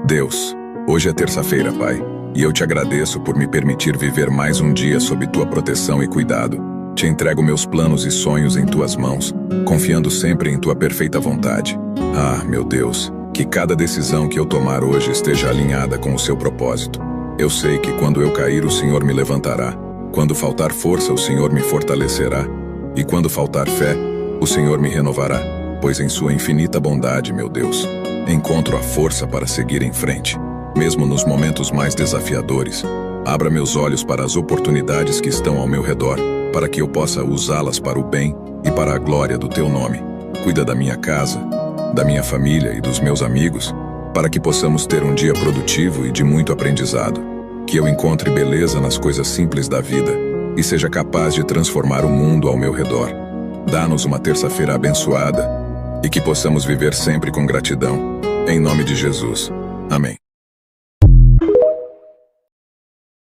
Deus, hoje é terça-feira, Pai, e eu te agradeço por me permitir viver mais um dia sob tua proteção e cuidado. Te entrego meus planos e sonhos em tuas mãos, confiando sempre em tua perfeita vontade. Ah, meu Deus, que cada decisão que eu tomar hoje esteja alinhada com o seu propósito. Eu sei que quando eu cair, o Senhor me levantará. Quando faltar força, o Senhor me fortalecerá. E quando faltar fé, o Senhor me renovará, pois em sua infinita bondade, meu Deus, encontro a força para seguir em frente, mesmo nos momentos mais desafiadores. Abra meus olhos para as oportunidades que estão ao meu redor, para que eu possa usá-las para o bem e para a glória do teu nome. Cuida da minha casa, da minha família e dos meus amigos, para que possamos ter um dia produtivo e de muito aprendizado. Que eu encontre beleza nas coisas simples da vida e seja capaz de transformar o mundo ao meu redor. Dá-nos uma terça-feira abençoada e que possamos viver sempre com gratidão. Em nome de Jesus. Amém.